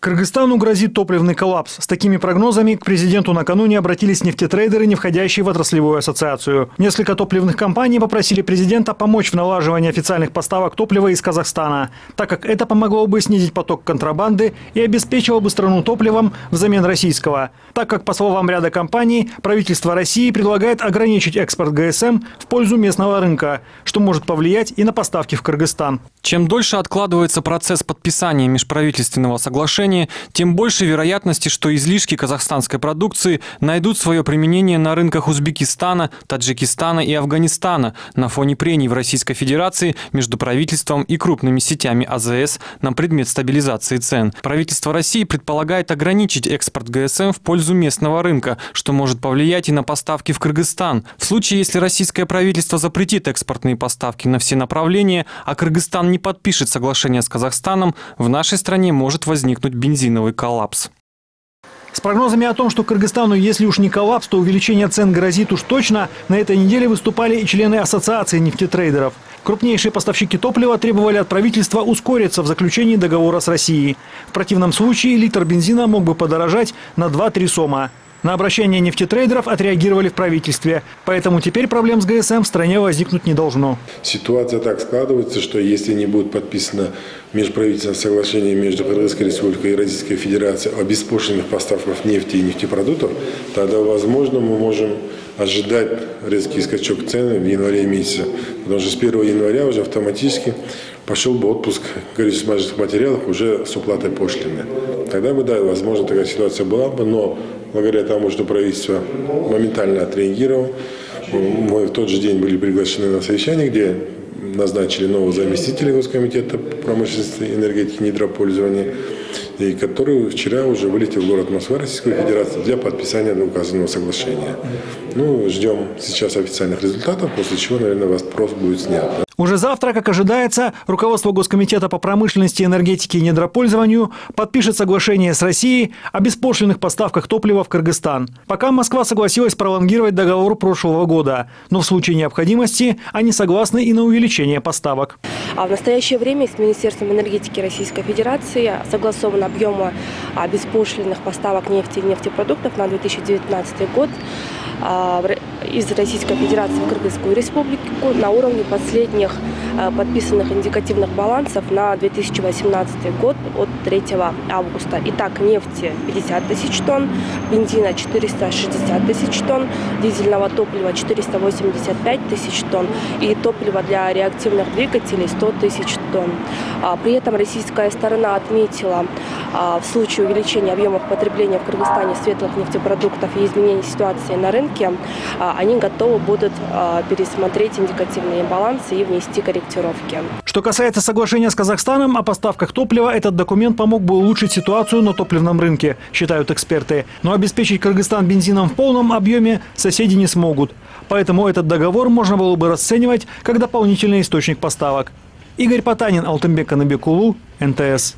Кыргызстану грозит топливный коллапс. С такими прогнозами к президенту накануне обратились нефтетрейдеры, не входящие в отраслевую ассоциацию. Несколько топливных компаний попросили президента помочь в налаживании официальных поставок топлива из Казахстана, так как это помогло бы снизить поток контрабанды и обеспечило бы страну топливом взамен российского. Так как, по словам ряда компаний, правительство России предлагает ограничить экспорт ГСМ в пользу местного рынка, что может повлиять и на поставки в Кыргызстан. Чем дольше откладывается процесс подписания межправительственного соглашения, тем больше вероятности, что излишки казахстанской продукции найдут свое применение на рынках Узбекистана, Таджикистана и Афганистана на фоне прений в Российской Федерации между правительством и крупными сетями АЗС на предмет стабилизации цен. Правительство России предполагает ограничить экспорт ГСМ в пользу местного рынка, что может повлиять и на поставки в Кыргызстан. В случае, если российское правительство запретит экспортные поставки на все направления, а Кыргызстан не подпишет соглашение с Казахстаном, в нашей стране может возникнуть бензиновый коллапс. С прогнозами о том, что Кыргызстану, если уж не коллапс, то увеличение цен грозит уж точно, на этой неделе выступали и члены Ассоциации нефтетрейдеров. Крупнейшие поставщики топлива требовали от правительства ускориться в заключении договора с Россией. В противном случае литр бензина мог бы подорожать на 2-3 сома. На обращение нефтетрейдеров отреагировали в правительстве. Поэтому теперь проблем с ГСМ в стране возникнуть не должно. Ситуация так складывается, что если не будет подписано межправительственное соглашение между Кыргызской Республикой и Российской Федерацией о беспошлинных поставках нефти и нефтепродуктов, тогда, возможно, мы можем ожидать резкий скачок цен в январе месяце. Потому что с 1 января уже автоматически пошел бы отпуск горюче-смазочных материалов уже с уплатой пошлины. Тогда бы, да, возможно, такая ситуация была бы, но благодаря тому, что правительство моментально отреагировало, мы в тот же день были приглашены на совещание, где назначили нового заместителя Госкомитета промышленности, энергетики и недропользования, и который вчера уже вылетел в город Москва Российской Федерации для подписания указанного соглашения. Ну, ждем сейчас официальных результатов, после чего, наверное, вопрос будет снят. Уже завтра, как ожидается, руководство Госкомитета по промышленности, энергетике и недропользованию подпишет соглашение с Россией о беспошлинных поставках топлива в Кыргызстан. Пока Москва согласилась пролонгировать договор прошлого года, но в случае необходимости они согласны и на увеличение поставок. В настоящее время с Министерством энергетики Российской Федерации согласован объем беспошлинных поставок нефти и нефтепродуктов на 2019 год из Российской Федерации в Кыргызскую Республику на уровне последних подписанных индикативных балансов на 2018 год от 3 августа. Итак, нефти 50 тысяч тонн, бензина 460 тысяч тонн, дизельного топлива 485 тысяч тонн и топлива для реактивных двигателей 100 тысяч тонн. При этом российская сторона отметила, в случае увеличения объемов потребления в Кыргызстане светлых нефтепродуктов и изменения ситуации на рынке, они готовы будут пересмотреть индикативные балансы и внести корректировки. Что касается соглашения с Казахстаном о поставках топлива, этот документ помог бы улучшить ситуацию на топливном рынке, считают эксперты. Но обеспечить Кыргызстан бензином в полном объеме соседи не смогут. Поэтому этот договор можно было бы расценивать как дополнительный источник поставок. Игорь Потанин, Алтынбек Каныбекулу, НТС.